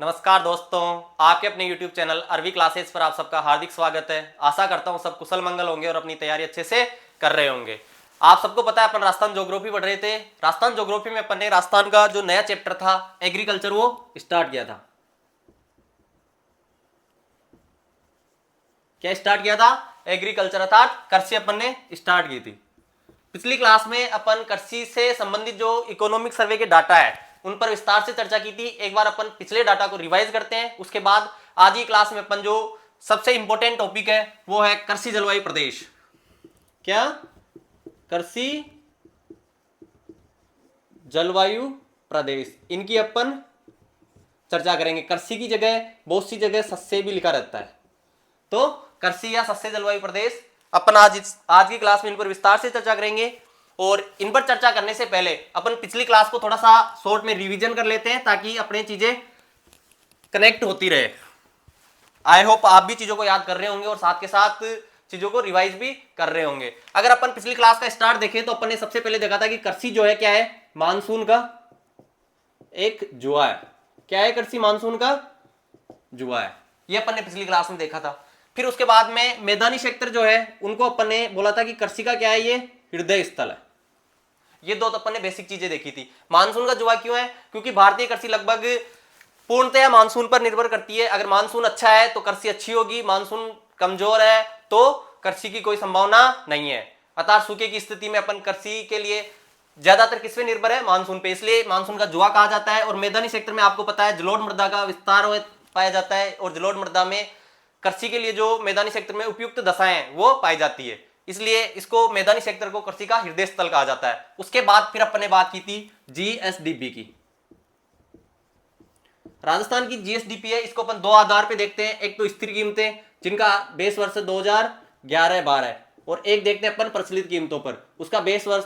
नमस्कार दोस्तों, आपके अपने YouTube चैनल अरवी क्लासेस पर आप सबका हार्दिक स्वागत है। आशा करता हूँ सब कुशल मंगल होंगे और अपनी तैयारी अच्छे से कर रहे होंगे। आप सबको पता है अपन राजस्थान ज्योग्राफी पढ़ रहे थे। राजस्थान ज्योग्राफी में अपन ने राजस्थान का जो नया चैप्टर था एग्रीकल्चर वो स्टार्ट किया था। क्या स्टार्ट किया था? एग्रीकल्चर अर्थात कृषि अपन ने स्टार्ट की थी। पिछली क्लास में अपन कृषि से संबंधित जो इकोनॉमिक सर्वे के डाटा है उन पर विस्तार से चर्चा की थी। एक बार अपन पिछले डाटा को रिवाइज करते हैं, उसके बाद आज की क्लास में अपन जो सबसे इंपॉर्टेंट टॉपिक है वो है कृषि जलवायु प्रदेश। क्या? कृषि जलवायु प्रदेश, इनकी अपन चर्चा करेंगे। कृषि की जगह बहुत सी जगह सस्य भी लिखा रहता है, तो कृषि या सस्य जलवायु प्रदेश अपन आज की क्लास में इन पर विस्तार से चर्चा करेंगे। और इन पर चर्चा करने से पहले अपन पिछली क्लास को थोड़ा सा शॉर्ट में रिवीजन कर लेते हैं ताकि अपने चीजें कनेक्ट होती रहे। आई होप आप भी चीजों को याद कर रहे होंगे और साथ के साथ चीजों को रिवाइज भी कर रहे होंगे। अगर अपन पिछली क्लास का स्टार्ट देखें तो अपन ने सबसे पहले देखा था कि कृषि जो है क्या है, मानसून का एक जुआ है। क्या है? कृषि मानसून का जुआ है। ये अपन ने पिछली क्लास में देखा था। फिर उसके बाद में मैदानी क्षेत्र जो है उनको अपन ने बोला था कि कृषि का क्या है, ये हृदय स्थल है। ये दो तो अपन ने बेसिक चीजें देखी थी। मानसून का जुआ क्यों है? क्योंकि भारतीय कृषि लगभग पूर्णतया मानसून पर निर्भर करती है। अगर मानसून अच्छा है तो कृषि अच्छी होगी, मानसून कमजोर है तो कृषि की कोई संभावना नहीं है। अर्थात सूखे की स्थिति में अपन कृषि के लिए ज्यादातर किस पे निर्भर है? मानसून पे। इसलिए मानसून का जुआ कहा जाता है। और मैदानी क्षेत्र में आपको पता है जलोढ़ मृदा का विस्तार पाया जाता है और जलोढ़ मृदा में कृषि के लिए जो मैदानी क्षेत्र में उपयुक्त दशाएं वो पाई जाती है, इसलिए इसको मैदानी क्षेत्र को कृषि का हृदय स्थल कहा जाता है। उसके बाद फिर अपन ने बात की थी जीएसडीपी की। राजस्थान की जीएसडीपी है, इसको अपन दो आधार पे देखते हैं। एक तो स्थिर कीमतें जिनका बेस वर्ष 2011-12 है, और एक देखते हैं अपन प्रचलित कीमतों पर, उसका बेस वर्ष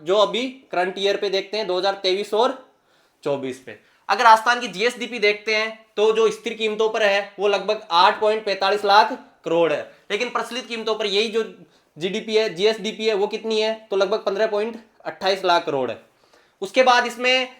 जो अभी करंट ईयर पे देखते हैं 2023 और 24 पे। अगर राजस्थान की जीएसडीपी देखते हैं तो जो स्थिर कीमतों पर है वो लगभग 8.45 लाख करोड़ है, लेकिन प्रचलित कीमतों पर यही जो जीडीपी है, जीएसडीपी है, वो कितनी है? तो लगभग 15.28 लाख करोड़ है। उसके बाद इसमें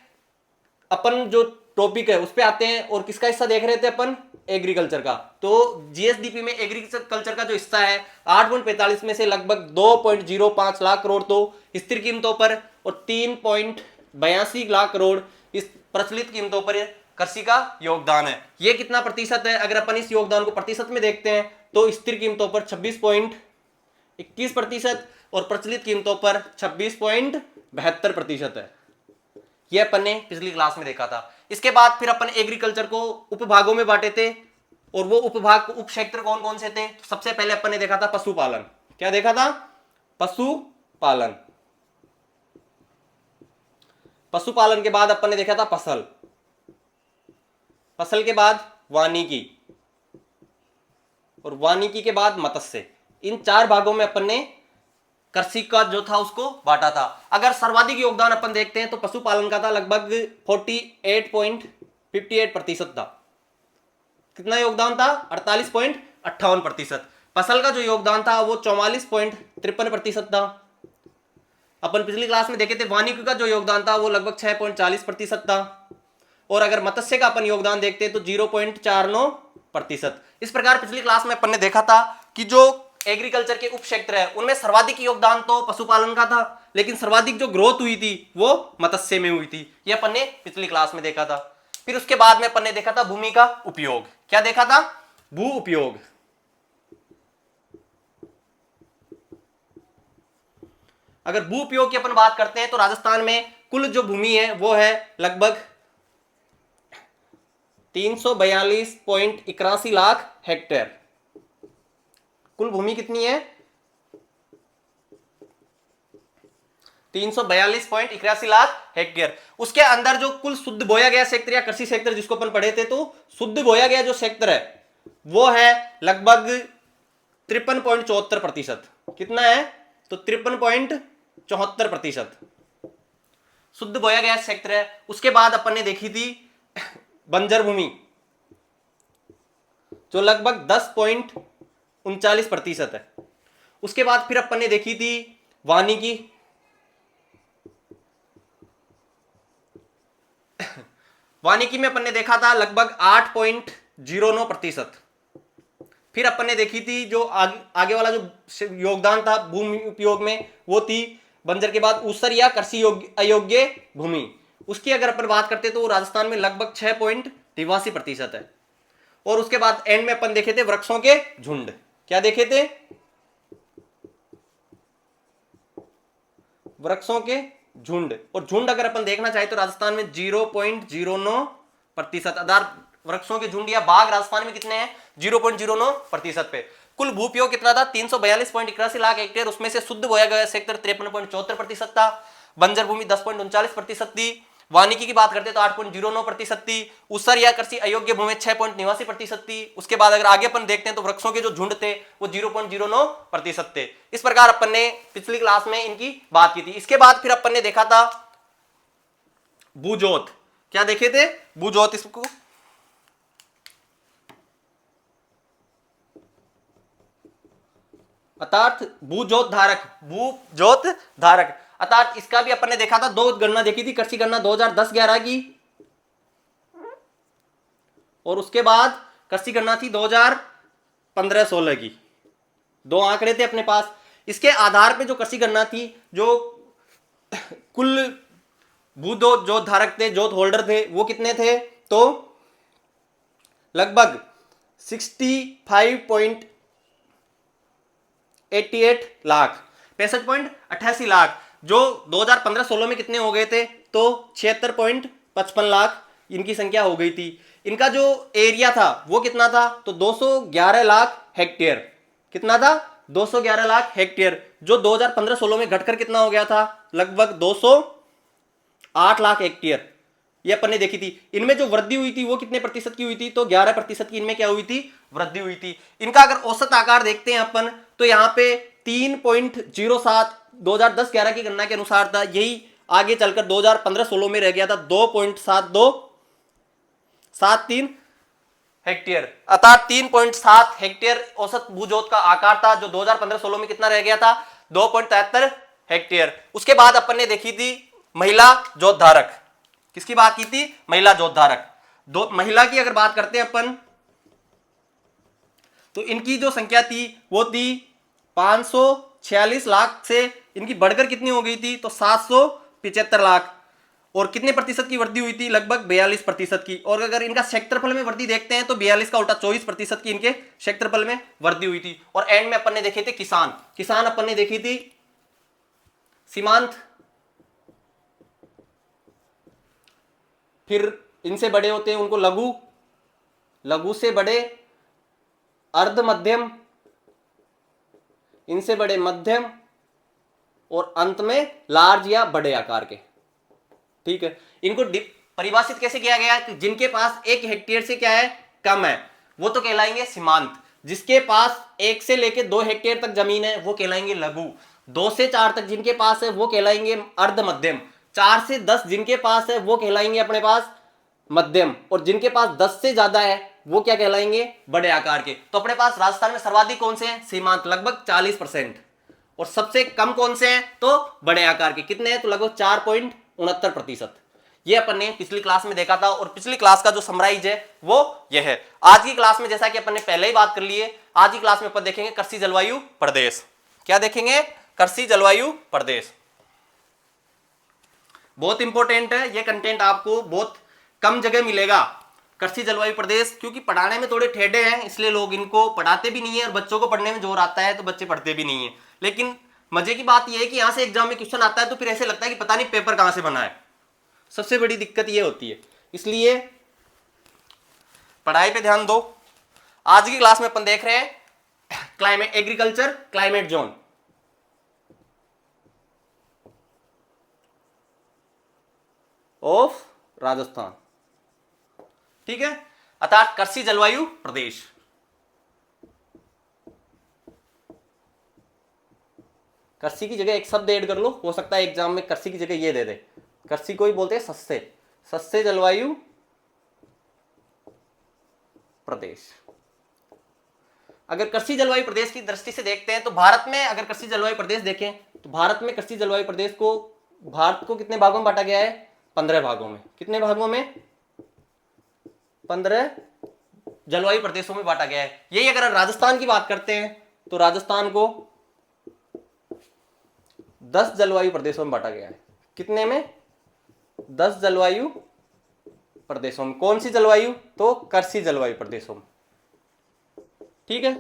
अपन जो टॉपिक है उस पे आते हैं, और किसका हिस्सा देख रहे थे अपन? एग्रीकल्चर का। तो जीएसडीपी में एग्रीकल्चर का जो हिस्सा है 8.45 में से लगभग 2.05 लाख करोड़ तो स्थिर कीमतों पर और 3.82 लाख करोड़ इस प्रचलित कीमतों पर कृषि का योगदान है। ये कितना प्रतिशत है? अगर अपन इस योगदान को प्रतिशत में देखते हैं तो स्थिर कीमतों पर 26.21% और प्रचलित कीमतों पर 26.72% है। यह अपन ने पिछली क्लास में देखा था। इसके बाद फिर अपन एग्रीकल्चर को उपभागों में बांटे थे, और वो उपभाग उप क्षेत्र कौन कौन से थे? सबसे पहले अपन ने देखा था पशुपालन। क्या देखा था? पशुपालन। पशुपालन के बाद अपन ने देखा था फसल। फसल के बाद वानिकी, और वानिकी के बाद मत्स्य। इन चार भागों में अपन ने कृषि का जो था उसको बांटा था। अगर सर्वाधिक योगदान अपन देखते हैं तो पशुपालन का था, लगभग 48.58% था। कितना योगदान था? 48.58%। फसल का जो योगदान था वो 44.53% था। अपन पिछली क्लास में देखे थे वानिकी का जो योगदान था वो लगभग 6.40% था। और अगर मत्स्य का अपन योगदान देखते हैं तो 0.49%। इस प्रकार पिछली क्लास में अपन ने देखा था कि जो एग्रीकल्चर के उप क्षेत्र है उनमें सर्वाधिक योगदान तो पशुपालन का था, लेकिन सर्वाधिक जो ग्रोथ हुई थी वो मत्स्य में हुई थी। ये अपन ने पिछली क्लास में देखा था। फिर उसके बाद में अपन ने देखा था भूमि का उपयोग। क्या देखा था? भू उपयोग। अगर भू उपयोग की अपन बात करते हैं तो राजस्थान में कुल जो भूमि है वो है लगभग 342.81 लाख हेक्टेयर। कुल भूमि कितनी है? 342.81 लाख हेक्टेयर। उसके अंदर जो कुल शुद्ध बोया गया क्षेत्र या कृषि क्षेत्र जिसको अपन पढ़े थे, तो शुद्ध बोया गया जो क्षेत्र है वो है लगभग 53.74%। कितना है? तो 53.74% शुद्ध बोया गया क्षेत्र है। उसके बाद अपन ने देखी थी बंजर भूमि जो लगभग 10.39% है। उसके बाद फिर अपन ने देखी थी वानिकी। वानिकी में अपन ने देखा था लगभग 8.09%। फिर अपन ने देखी थी जो आगे वाला जो योगदान था भूमि उपयोग में, वो थी बंजर के बाद ऊसर या कृषि अयोग्य भूमि। उसकी अगर अपन बात करते तो राजस्थान में लगभग 6.83% है। और उसके बाद एंड में अपन देखे थे वृक्षों के झुंड। क्या देखे थे? वृक्षों के झुंड। और झुंड अगर अपन देखना चाहे तो राजस्थान में 0.09% आधार वृक्षों के झुंड या बाघ राजस्थान में कितने हैं? 0.09% पे। कुल भूपयोग कितना था? 342.81 लाख हेक्टेयर। उसमें से शुद्ध बोया गया सेक्टर 53.74% था। बंजर भूमि 10.39% थी। वानिकी की बात करते तो 8.09% थी। ऊसर या कृषि अयोग्य भूमि 6.89% थी। उसके बाद अगर आगे अपन देखते हैं तो वृक्षों के जो झुंड थे वो 0.09% थे। इस प्रकार अपन ने पिछली क्लास में इनकी बात की थी। इसके बाद फिर अपन ने देखा था भूजोत। क्या देखे थे? भूजोत। इसको अर्थात भूजोत धारक अर्थात इसका भी अपन ने देखा था, दो गणना देखी थी। कृषि गणना 2010-11 की और उसके बाद कृषि गणना थी 2015-16 की। दो आंकड़े थे अपने पास। इसके आधार पे जो कृषि गणना थी, जो कुल भूजोत धारक थे, जोत होल्डर थे, वो कितने थे? तो लगभग 65.88 लाख, 65.88 लाख, जो 2015-16 में कितने हो गए थे? तो 76.55 लाख इनकी संख्या हो गई थी। इनका जो एरिया था वो कितना था? तो 211 लाख हेक्टेयर। कितना था? 211 लाख हेक्टेयर, जो 2015-16 में घटकर कितना हो गया था? लगभग 208 लाख हेक्टेयर। ये अपन ने देखी थी। इनमें जो वृद्धि हुई थी वो कितने प्रतिशत की हुई थी? तो 11% की इनमें क्या हुई थी? वृद्धि हुई थी। इनका अगर औसत आकार देखते हैं अपन तो यहाँ पे 3.07 2010-11 की गणना के अनुसार था। यही आगे चलकर 2015-16 में रह गया था 2.7273 हेक्टेयर। अर्थात 3.7 हेक्टेयर औसत भूजोत का आकार था, जो 2015-16 में कितना रह गया था? 2.73 हेक्टेयर। उसके बाद अपन ने देखी थी महिला जोत धारक। किसकी बात की थी? महिला जोत धारक। दो महिला की अगर बात करते हैं अपन तो इनकी जो संख्या थी वो थी 546 लाख से इनकी बढ़कर कितनी हो गई थी? तो 775 लाख। और कितने प्रतिशत की वृद्धि हुई थी? लगभग 42% की। और अगर इनका क्षेत्रफल में वृद्धि देखते हैं तो 42 का उल्टा 24% की इनके क्षेत्रफल में वृद्धि हुई थी। और एंड में अपन ने देखे थे किसान अपन ने देखी थी सीमांत, फिर इनसे बड़े होते हैं उनको लघु से बड़े, अर्ध मध्यम, इनसे बड़े मध्यम, और अंत में लार्ज या बड़े आकार के। ठीक है। इनको परिभाषित कैसे किया गया? तो जिनके पास 1 हेक्टेयर से क्या है? कम है, वो तो कहलाएंगे सीमांत। जिसके पास 1 से लेके 2 हेक्टेयर तक जमीन है वो कहलाएंगे लघु। 2 से 4 तक जिनके पास है वो कहलाएंगे अर्ध मध्यम। 4 से 10 जिनके पास है वो कहलाएंगे अपने पास मध्यम। और जिनके पास 10 से ज्यादा है वो क्या कहलाएंगे? बड़े आकार के। तो अपने पास राजस्थान में सर्वाधिक कौन से हैं? सीमांत, लगभग 40%। और सबसे कम कौन से हैं? तो बड़े आकार के। कितने हैं? तो लगभग 4.69%। ये अपन ने पिछली क्लास में देखा था। और पिछली क्लास का जो समराइज है वो ये है। आज की क्लास में जैसा कि अपन ने पहले ही बात कर ली है, आज की क्लास में अपन देखेंगे कृषि जलवायु प्रदेश। क्या देखेंगे? कृषि जलवायु प्रदेश। बहुत इंपॉर्टेंट है ये कंटेंट, आपको बहुत कम जगह मिलेगा। कृषि जलवायु प्रदेश, क्योंकि पढ़ाने में थोड़े ठेडे हैं इसलिए लोग इनको पढ़ाते भी नहीं है, और बच्चों को पढ़ने में जोर आता है तो बच्चे पढ़ते भी नहीं है। लेकिन मजे की बात यह है कि यहां से एग्जाम में क्वेश्चन आता है तो फिर ऐसे लगता है कि पता नहीं पेपर कहां से बना है। सबसे बड़ी दिक्कत यह होती है, इसलिए पढ़ाई पे ध्यान दो। आज की क्लास में अपन देख रहे हैं climate, agriculture climate zone. Of Rajasthan. ठीक है। अर्थात कृषि जलवायु प्रदेश। कृषि की जगह एक शब्द ऐड कर लो, हो सकता है एग्जाम में कृषि की जगह ये दे दे। कृषि को ही बोलते हैं सस्ते जलवायु प्रदेश। अगर कृषि जलवायु प्रदेश की दृष्टि से देखते हैं तो भारत में अगर कृषि जलवायु प्रदेश देखें तो भारत में कृषि जलवायु प्रदेश को, भारत को कितने भागों में बांटा गया है? 15 भागों में। कितने भागों में? 15 जलवायु प्रदेशों में बांटा गया है। यही अगर राजस्थान की बात करते हैं तो राजस्थान को 10 जलवायु प्रदेशों में बांटा गया है। कितने में? 10 जलवायु प्रदेशों में। कौन सी जलवायु? तो कृषि जलवायु प्रदेशों में। ठीक है,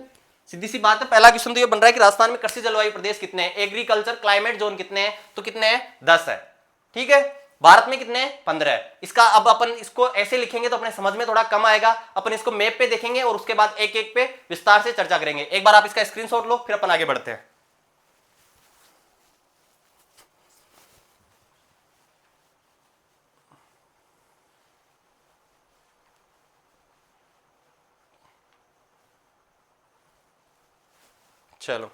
सीधी सी बात है। पहला क्वेश्चन तो ये बन रहा है कि राजस्थान में कृषि जलवायु प्रदेश कितने हैं, एग्रीकल्चर क्लाइमेट जोन कितने हैं, तो कितने हैं? 10 है। ठीक है, भारत में कितने हैं? 15 है। इसका अब अपन इसको ऐसे लिखेंगे तो अपने समझ में थोड़ा कम आएगा। अपन इसको मैप पे देखेंगे और उसके बाद एक एक पे विस्तार से चर्चा करेंगे। एक बार आप इसका स्क्रीनशॉट लो, फिर अपन आगे बढ़ते हैं। चलो,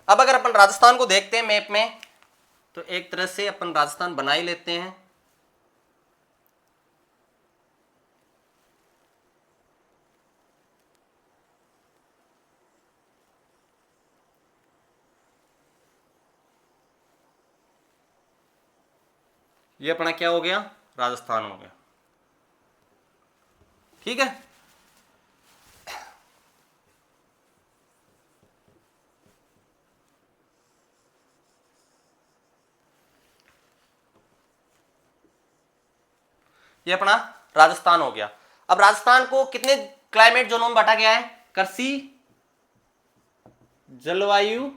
अब अगर अपन राजस्थान को देखते हैं मैप में, तो एक तरह से अपन राजस्थान बना ही लेते हैं। ये अपना क्या हो गया? राजस्थान हो गया। ठीक है, ये अपना राजस्थान हो गया। अब राजस्थान को कितने क्लाइमेट जोनों में बांटा गया है? कृषि जलवायु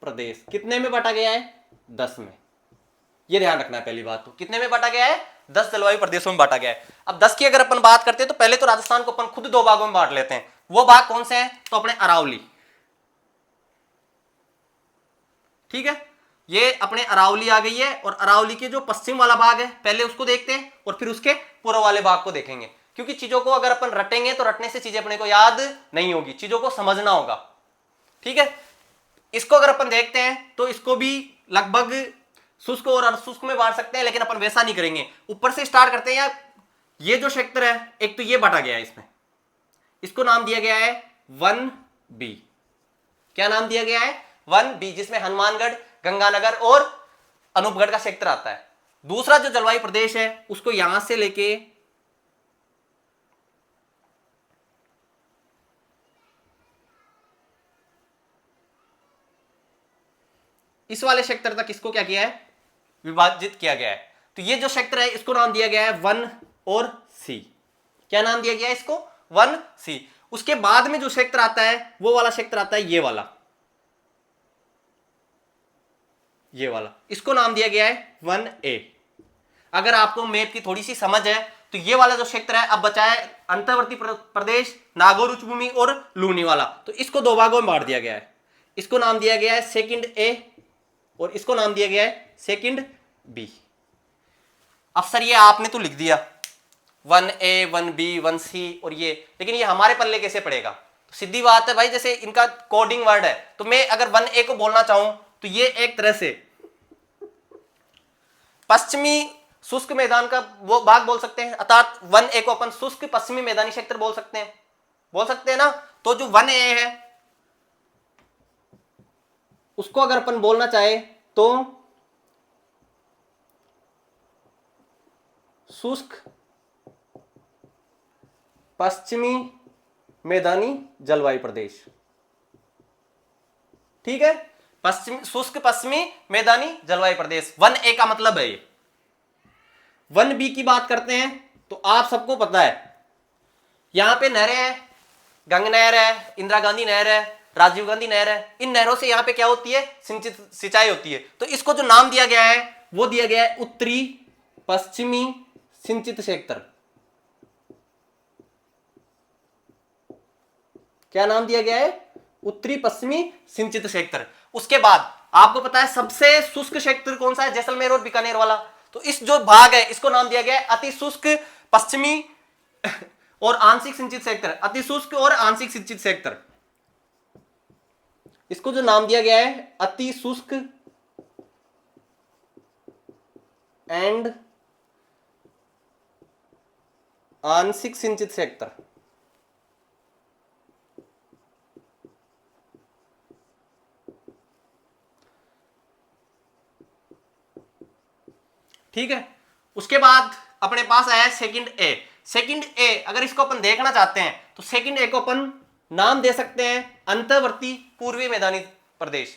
प्रदेश। कितने में बांटा गया है? 10 में। ये ध्यान रखना है पहली बात। तो कितने में बांटा गया है? 10 जलवायु प्रदेशों में बांटा गया है। अब 10 की अगर अपन बात करते हैं तो पहले तो राजस्थान को अपन खुद 2 भागों में बांट लेते हैं। वो भाग कौन से हैं? तो अपने अरावली। ठीक है, ये अपने अरावली आ गई है, और अरावली के जो पश्चिम वाला भाग है पहले उसको देखते हैं और फिर उसके पूर्व वाले भाग को देखेंगे। क्योंकि चीजों को अगर अपन रटेंगे तो रटने से चीजें अपने को याद नहीं होगी, चीजों को समझना होगा। ठीक है, इसको अगर अपन देखते हैं तो इसको भी लगभग शुष्क और अर्धशुष्क में बांट सकते हैं, लेकिन अपन वैसा नहीं करेंगे। ऊपर से स्टार्ट करते हैं। या ये जो क्षेत्र है, एक तो ये बांटा गया है, इसमें इसको नाम दिया गया है 1B। क्या नाम दिया गया है? 1B, जिसमें हनुमानगढ़, गंगानगर और अनूपगढ़ का क्षेत्र आता है। दूसरा जो जलवायु प्रदेश है उसको यहां से लेके इस वाले क्षेत्र तक इसको क्या किया है? विभाजित किया गया है। तो ये जो क्षेत्र है इसको नाम दिया गया है 1 और C। क्या नाम दिया गया है इसको? 1C। उसके बाद में जो क्षेत्र आता है वो वाला क्षेत्र आता है ये वाला, ये वाला, इसको नाम दिया गया है 1A। अगर आपको मैप की थोड़ी सी समझ है तो ये वाला जो क्षेत्र है, अब बचा है अंतर्वर्ती प्रदेश, नागौर उच्च भूमि और लूनी वाला। तो इसको 2 भागों में बांट दिया गया है। इसको नाम दिया गया है सेकंड A और इसको नाम दिया गया है सेकंड B। अब सर ये आपने तो लिख दिया 1A 1B 1C और ये, लेकिन ये हमारे पल्ले कैसे पड़ेगा? तो सीधी बात है भाई, जैसे इनका कोडिंग वर्ड है, तो मैं अगर 1A को बोलना चाहूं तो ये एक तरह से पश्चिमी शुष्क मैदान का वो भाग बोल सकते हैं, अर्थात 1A को अपन शुष्क पश्चिमी मैदानी क्षेत्र बोल सकते हैं ना। तो जो 1A है उसको अगर अपन बोलना चाहे तो शुष्क पश्चिमी मैदानी जलवायु प्रदेश। ठीक है, शुष्क पश्चिमी मैदानी जलवायु प्रदेश 1A का मतलब है ये। 1B की बात करते हैं तो आप सबको पता है यहां पे नहरें हैं, गंगा नहर है, इंदिरा गांधी नहर है, राजीव गांधी नहर है। इन नहरों से यहां पे क्या होती है? सिंचाई होती है। तो इसको जो नाम दिया गया है वो दिया गया है उत्तरी पश्चिमी सिंचित क्षेत्र। क्या नाम दिया गया है? उत्तरी पश्चिमी सिंचित क्षेत्र। उसके बाद आपको पता है सबसे शुष्क क्षेत्र कौन सा है? जैसलमेर और बीकानेर वाला। तो इस जो भाग है इसको नाम दिया गया है अति शुष्क पश्चिमी और आंशिक सिंचित क्षेत्र। अति शुष्क और आंशिक सिंचित क्षेत्र, इसको जो नाम दिया गया है अति शुष्क एंड आंशिक सिंचित क्षेत्र। ठीक है। उसके बाद अपने पास आया सेकंड ए। सेकंड ए अगर इसको अपन देखना चाहते हैं तो सेकंड ए को अपन नाम दे सकते हैं अंतर्वर्ती पूर्वी मैदानी प्रदेश,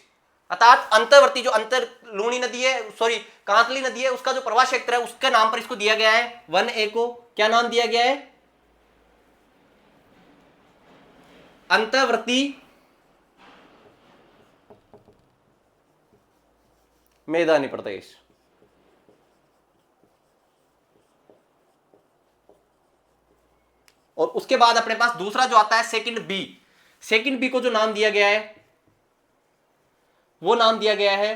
अर्थात अंतर्वर्ती जो अंतर लूणी नदी है, सॉरी कांतली नदी है, उसका जो प्रवाह क्षेत्र है उसके नाम पर इसको दिया गया है। 1A को क्या नाम दिया गया है? अंतर्वर्ती मैदानी प्रदेश। और उसके बाद अपने पास दूसरा जो आता है सेकंड बी। सेकंड बी को जो नाम दिया गया है वो नाम दिया गया है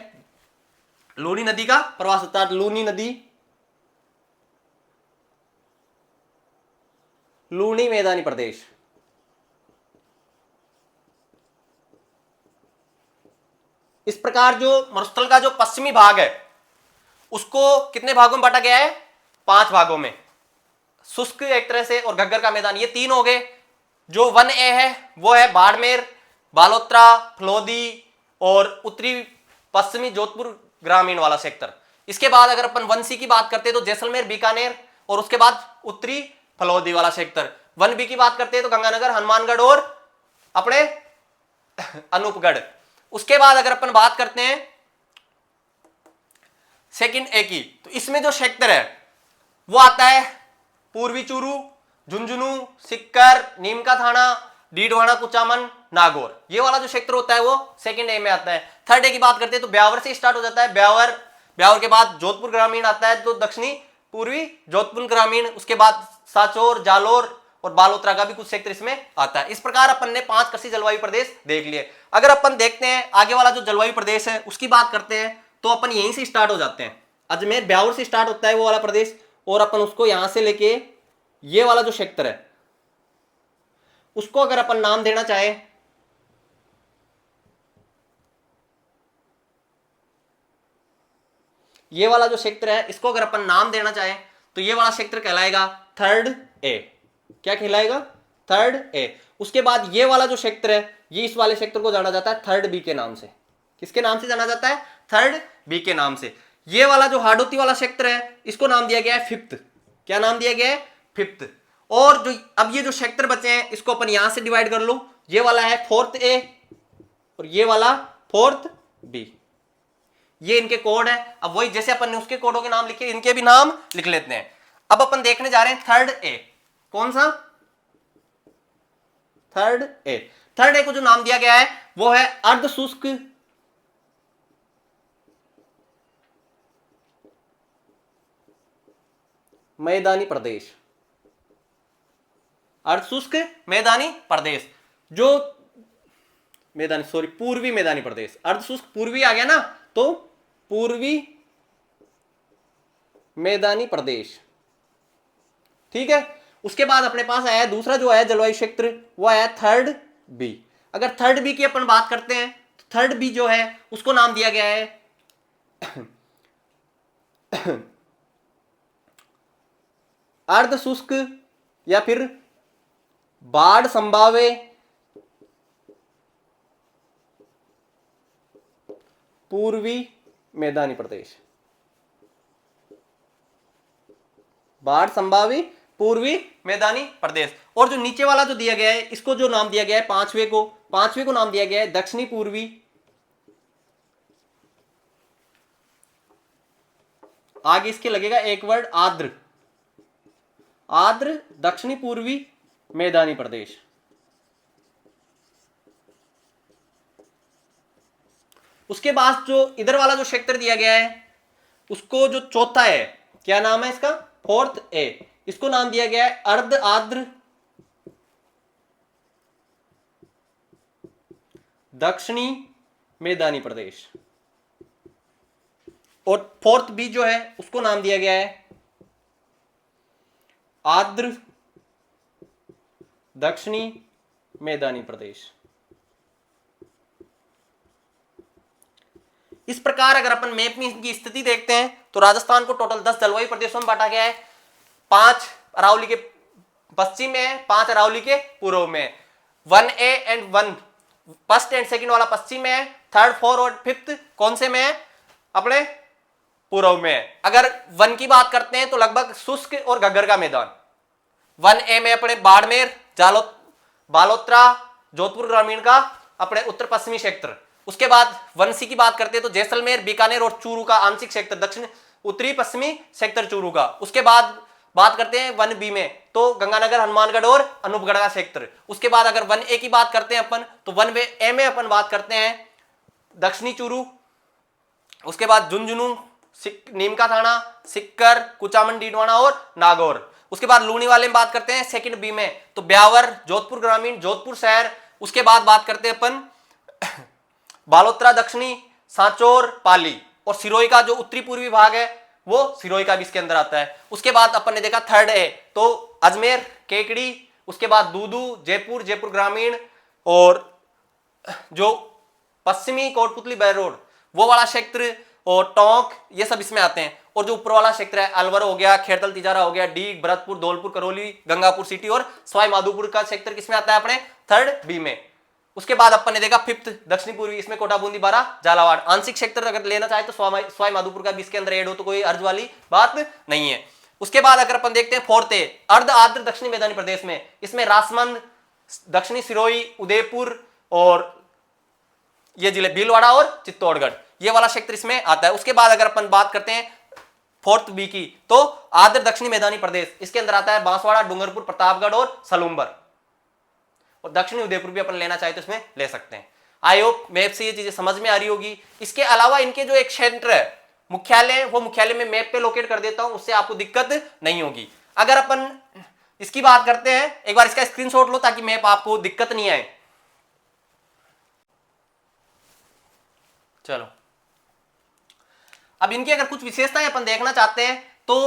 लूनी नदी का प्रवाह क्षेत्र, लूनी नदी, लूनी मैदानी प्रदेश। इस प्रकार जो मरुस्थल का जो पश्चिमी भाग है उसको कितने भागों में बांटा गया है? 5 भागों में। शुष्क एक तरह से और घग्गर का मैदान, ये 3 हो गए। जो 1A है वो है बाड़मेर, बालोतरा, फलोदी और उत्तरी पश्चिमी जोधपुर ग्रामीण वाला सेक्टर। इसके बाद अगर अपन 1C की बात करते हैं तो जैसलमेर, बीकानेर और उसके बाद उत्तरी फलोदी वाला सेक्टर। 1B की बात करते हैं तो गंगानगर, हनुमानगढ़ और अपने अनूपगढ़। उसके बाद अगर अपन बात करते हैं सेकंड ए की तो इसमें जो सेक्टर है वो आता है पूर्वी चूरू, झुंझुनू, सिक्कर, नीमका थाना, डीडवाना, कुचामन, नागौर। ये वाला जो सेक्टर होता है वो सेकंड ए में आता है। थर्ड ए की बात करते हैं तो ब्यावर से स्टार्ट हो जाता है। ब्यावर के बाद जोधपुर ग्रामीण आता है, तो दक्षिणी पूर्वी जोधपुर ग्रामीण। उसके बाद सांचौर, जालोर और बालोतरा का भी कुछ सेक्टर इसमें आता है। इस प्रकार अपन ने 5 कृषि जलवायु प्रदेश देख लिए। अगर अपन देखते हैं आगे वाला जो जलवायु प्रदेश है उसकी बात करते हैं तो अपन यहीं से स्टार्ट हो जाते हैं। अजमेर ब्यावर से स्टार्ट होता है वो वाला प्रदेश, और अपन उसको यहां से लेके ये वाला जो क्षेत्र है उसको अगर अपन नाम देना चाहे ये वाला जो क्षेत्र है इसको अगर अपन नाम देना चाहे तो ये वाला क्षेत्र कहलाएगा थर्ड ए। क्या कहलाएगा? Third A. उसके बाद ये वाला जो क्षेत्र है ये इस वाले क्षेत्र को जाना जाता है थर्ड बी के नाम से। किसके नाम से जाना जाता है? थर्ड बी के नाम से। ये वाला जो हाडोती वाला क्षेत्र है इसको नाम दिया गया है फिफ्थ। क्या नाम दिया गया है? फिफ्थ। और जो अब ये जो क्षेत्र बचे हैं इसको अपन यहां से डिवाइड कर लो। ये वाला है फोर्थ ए और ये वाला फोर्थ बी। ये इनके कोड है। अब वही जैसे अपन ने उसके कोडों के नाम लिखे इनके भी नाम लिख लेते हैं। अब अपन देखने जा रहे हैं थर्ड ए। कौन सा? Third A. थर्ड ए को जो नाम दिया गया है वो है अर्ध शुष्क मैदानी प्रदेश। अर्ध शुष्क मैदानी प्रदेश, जो मैदानी सॉरी पूर्वी मैदानी प्रदेश। अर्ध शुष्क पूर्वी आ गया ना, तो पूर्वी मैदानी प्रदेश। ठीक है। उसके बाद अपने पास आया दूसरा जो है जलवायु क्षेत्र वो आया थर्ड बी। अगर थर्ड बी की अपन बात करते हैं तो थर्ड बी जो है उसको नाम दिया गया है अर्ध शुष्क या फिर बाढ़ संभाव्य पूर्वी मैदानी प्रदेश। बाढ़ संभावी पूर्वी मैदानी प्रदेश। और जो नीचे वाला जो दिया गया है इसको जो नाम दिया गया है पांचवे को नाम दिया गया है दक्षिणी पूर्वी। आगे इसके लगेगा एक वर्ड आर्द्र दक्षिणी पूर्वी मैदानी प्रदेश। उसके बाद जो इधर वाला जो क्षेत्र दिया गया है उसको जो चौथा है क्या नाम है इसका? फोर्थ ए। इसको नाम दिया गया है अर्ध आर्द्र दक्षिणी मैदानी प्रदेश। और फोर्थ बी जो है उसको नाम दिया गया है आर्द्र दक्षिणी मैदानी प्रदेश। इस प्रकार अगर अपन मैप में इनकी स्थिति देखते हैं तो राजस्थान को टोटल 10 जलवायु प्रदेशों में बांटा गया है। 5 अरावली के पश्चिम में है, 5 अरावली के पूर्व में। 1A and 1 first and second वाला पश्चिम में है, 3rd 4 और 5th कौन से में है? अपने पूर्व में है। अगर वन की बात करते हैं तो लगभग शुष्क और घग्गर का मैदान। वन ए में अपने बाड़मेर, बालोतरा, जोधपुर ग्रामीण का अपने उत्तर पश्चिमी क्षेत्र। उसके बाद वन सी की बात करते हैं तो जैसलमेर, बीकानेर और चूरू का आंशिक क्षेत्र, दक्षिण उत्तरी पश्चिमी क्षेत्र चूरू का। उसके बाद बात करते हैं वन बी में तो गंगानगर, हनुमानगढ़ और अनूपगढ़ का क्षेत्र। उसके बाद अगर वन ए की बात करते हैं अपन तो वन ए में अपन बात करते हैं दक्षिणी चूरू, उसके बाद झुंझुनू, नीमका थाना, सिक्कर, कुचामन, डीडवाना और नागौर। उसके बाद लूणी वाले में बात करते हैं सेकंड बी में तो ब्यावर, जोधपुर ग्रामीण, जोधपुर शहर। उसके बाद बात करते हैं अपन बालोतरा दक्षिणी, सांचौर, पाली और सिरोही का जो उत्तरी पूर्वी भाग है वो सिरोही का भी इसके अंदर आता है। उसके बाद अपन ने देखा थर्ड ए तो अजमेर, केकड़ी, उसके बाद दूदू, जयपुर, जयपुर ग्रामीण और जो पश्चिमी कोटपुतली बैरोड वो वाला क्षेत्र और टोंक, ये सब इसमें आते हैं। और जो ऊपर वाला क्षेत्र है अलवर हो गया, खेरतल तिजारा हो गया, डीग, भरतपुर, धौलपुर, करौली, गंगापुर सिटी और सवाई माधोपुर का क्षेत्र किसमें आता है अपने थर्ड बी में। उसके बाद अपन ने देखा फिफ्थ दक्षिणी पूर्वी, इसमें कोटा, बूंदी, बारा, झालावाड़। आंशिक क्षेत्र अगर लेना चाहे तो सवाई माधोपुर का भी इसके अंदर ऐड हो तो कोई अर्ज वाली बात नहीं है। उसके बाद अगर अपन देखते हैं फोर्थ ए अर्ध आर्द्र दक्षिणी मैदानी प्रदेश में, इसमें राजमंद, दक्षिणी सिरोही, उदयपुर और ये जिले भीलवाड़ा और चित्तौड़गढ़, ये वाला क्षेत्र इसमें आता है। उसके बाद अगर अपन बात करते हैं फोर्थ बी की तो आर्द्र दक्षिणी मैदानी प्रदेश, इसके अंदर आता है बांसवाड़ा, डूंगरपुर, प्रतापगढ़ और सलूम्बर। और दक्षिणी उदयपुर भी अपन लेना चाहे तो इसमें ले सकते हैं। आई होप मैप से ये चीजें समझ में आ रही होगी। इसके अलावा इनके जो एक क्षेत्र है मुख्यालय, वो मुख्यालय में मैप पे लोकेट कर देता हूं, उससे आपको दिक्कत नहीं होगी। अगर अपन इसकी बात करते हैं, एक बार इसका स्क्रीनशॉट लो ताकि मैप आपको दिक्कत नहीं आए। चलो अब इनकी अगर कुछ विशेषताएं अपन देखना चाहते हैं तो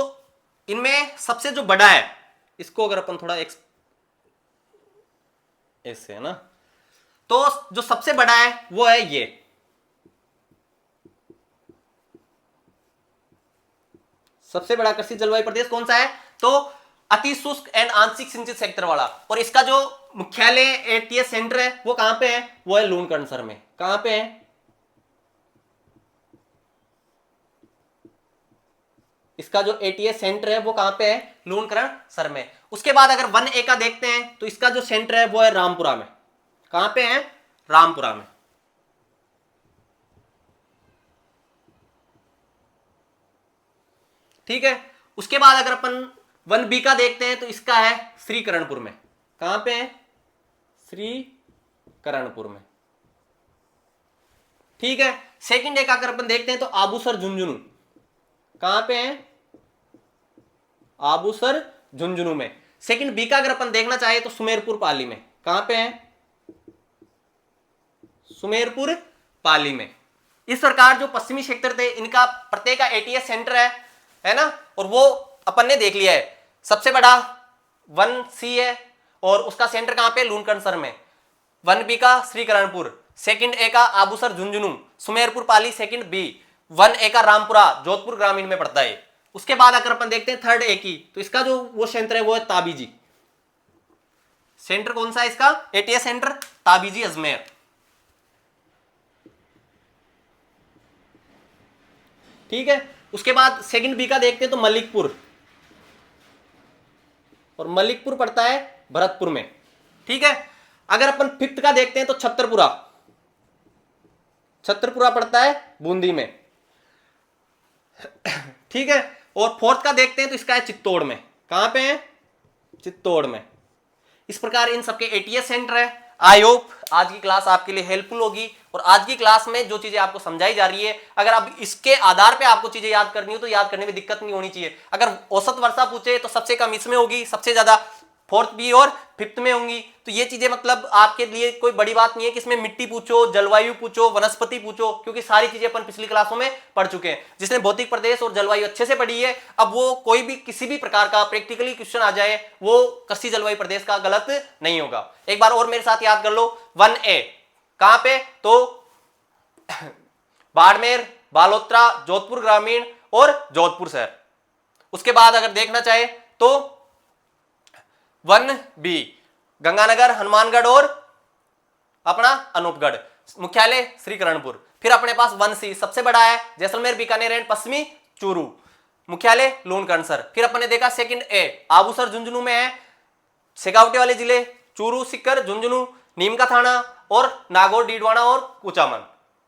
इनमें सबसे जो बड़ा है, इसको अगर अपन थोड़ा ऐसे है ना, तो जो सबसे बड़ा है वो है ये सबसे बड़ा कृषि जलवायु प्रदेश कौन सा है तो अति शुष्क एंड आंशिक सिंचित सेक्टर वाला। और इसका जो मुख्यालय एटीएस सेंटर है वो कहां पे है, वो है लूणकरणसर में। कहां पे है, इसका जो एटीएस सेंटर है वो कहां पे है, लूणकरणसर में। उसके बाद अगर वन ए का देखते हैं तो इसका जो सेंटर है वो है रामपुरा में। कहां पे है, रामपुरा में। ठीक है। उसके बाद अगर अपन वन बी का देखते हैं तो इसका है श्रीकरणपुर में। कहां पे है, श्रीकरणपुर में। ठीक है। सेकंड ए का अगर अपन देखते हैं तो आबूसर, झुंझुनू। कहां पे है, आबूसर, झुंझुनू में। सेकंड बी का अगर अपन देखना चाहे तो सुमेरपुर, पाली में। कहां पे है, सुमेरपुर, पाली में। इस प्रकार जो पश्चिमी क्षेत्र थे इनका प्रत्येक का एटीएस सेंटर है ना, और वो अपन ने देख लिया है। सबसे बड़ा वन सी है और उसका सेंटर कहां पे, लूणकरणसर में। वन बी का श्रीकरणपुर, सेकंड ए का आबूसर, झुंझुनू, सुमेरपुर, पाली सेकंड बी। वन ए का रामपुरा, जोधपुर ग्रामीण में पड़ता है। उसके बाद अगर अपन देखते हैं थर्ड ए की तो इसका जो वो सेंटर है वो है ताबीजी। सेंटर कौन सा है इसका, एटीएस सेंटर ताबीजी, अजमेर। ठीक है। उसके बाद सेकंड बी का देखते हैं तो मलिकपुर, और मलिकपुर पड़ता है भरतपुर में। ठीक है। अगर अपन फिफ्थ का देखते हैं तो छतरपुरा, छतरपुरा पड़ता है बूंदी में। ठीक है। और फोर्थ का देखते हैं तो इसका है चित्तौड़ में। कहां पे है, चित्तौड़ में। इस प्रकार इन सबके एटीएस सेंटर है। आई होप आज की क्लास आपके लिए हेल्पफुल होगी। और आज की क्लास में जो चीजें आपको समझाई जा रही है, अगर आप इसके आधार पे आपको चीजें याद करनी हो तो याद करने में दिक्कत नहीं होनी चाहिए। अगर औसत वर्षा पूछे तो सबसे कम इसमें होगी, सबसे ज्यादा फोर्थ बी और फिफ्थ में होंगी। तो ये चीजें मतलब आपके लिए कोई बड़ी बात नहीं है कि इसमें मिट्टी पूछो, जलवायु पूछो, वनस्पति पूछो, क्योंकि सारी चीजें अपन पिछली क्लासों में पढ़ चुके हैं। जिसने भौतिक प्रदेश और जलवायु अच्छे से पढ़ी है, अब वो कोई भी किसी भी प्रकार का प्रैक्टिकली क्वेश्चन आ जाए वो कृषि जलवायु प्रदेश का गलत नहीं होगा। एक बार और मेरे साथ याद कर लो। वन ए कहां पे, तो बाड़मेर, बालोतरा, जोधपुर ग्रामीण और जोधपुर शहर। उसके बाद अगर देखना चाहे तो वन बी गंगानगर, हनुमानगढ़ और अपना अनूपगढ़, मुख्यालय श्रीकरणपुर। फिर अपने पास वन सी सबसे बड़ा है जैसलमेर, बीकानेर एंड पश्चिमी चूरू, मुख्यालय लूणकरसर। फिर अपन ने देखा सेकंड ए, आबूसर झुंझुनू में है, शेखावटी वाले जिले चूरू, सीकर, झुंझुनू, नीम का थाना और नागौर, डीडवाना और कुचामन,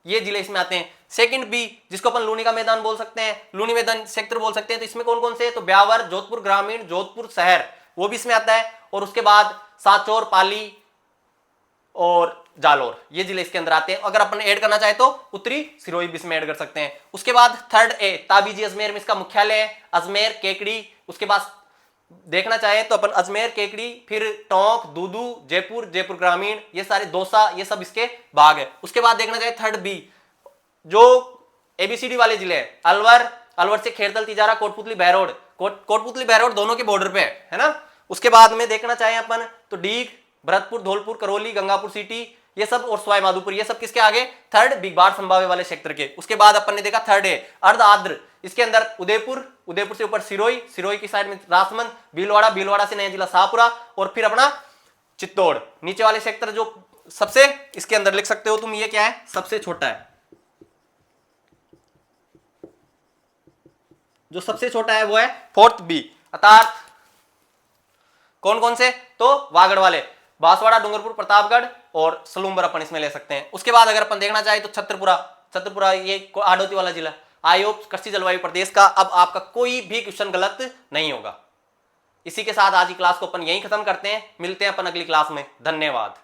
ये जिले इसमें आते हैं। सेकंड बी, जिसको अपन लूनी का मैदान बोल सकते हैं, लूनी मैदान सेक्टर बोल सकते हैं, तो इसमें कौन कौन से, तो ब्यावर, जोधपुर ग्रामीण, जोधपुर शहर, वो भी इसमें आता है। और उसके बाद सांचौर, पाली और जालोर, ये जिले इसके अंदर आते हैं। अगर अपन ऐड करना चाहे तो उत्तरी सिरोही भी इसमें ऐड कर सकते हैं। उसके बाद थर्ड ए, ताबीजी अजमेर में इसका मुख्यालय है, अजमेर, केकड़ी। उसके बाद देखना चाहे तो अपन अजमेर, केकड़ी, फिर टोंक, दूदू, जयपुर, जयपुर ग्रामीण, ये सारे दौसा, ये सब इसके भाग है। उसके बाद देखना चाहे थर्ड बी, जो एबीसीडी वाले जिले हैं, अलवर, अलवर से खेरतल, तिजारा, कोटपुतली, बहरोड, कोटपुतली बहरोड दोनों के बॉर्डर पे है ना। उसके बाद में देखना चाहे अपन तो डीग, भरतपुर, धौलपुर, करौली, गंगापुर सिटी, ये सब, और सवाई माधोपुर, ये सब किसके आगे, थर्ड बिग बाढ़ संभाव्य वाले क्षेत्र के। उसके बाद अपन ने देखा थर्ड है अर्ध आर्द्र, इसके अंदर उदयपुर, उदयपुर से ऊपर सिरोही, सिरोही की साइड में राजमंद, भीलवाड़ा, भीलवाड़ा से नया जिला शाहपुरा, और फिर अपना चित्तौड़, नीचे वाले क्षेत्र जो सबसे इसके अंदर लिख सकते हो तुम, ये क्या है, सबसे छोटा है, जो सबसे छोटा है वो है फोर्थ बी, अर्थात कौन कौन से, तो वागड़ वाले, बांसवाड़ा, डूंगरपुर, प्रतापगढ़ और सलूम्बर अपन इसमें ले सकते हैं। उसके बाद अगर अपन देखना चाहे तो छतरपुरा, छतरपुरा ये आडोती वाला जिला। आई होप कृषि जलवायु प्रदेश का अब आपका कोई भी क्वेश्चन गलत नहीं होगा। इसी के साथ आज की क्लास को अपन यहीं खत्म करते हैं, मिलते हैं अपन अगली क्लास में, धन्यवाद।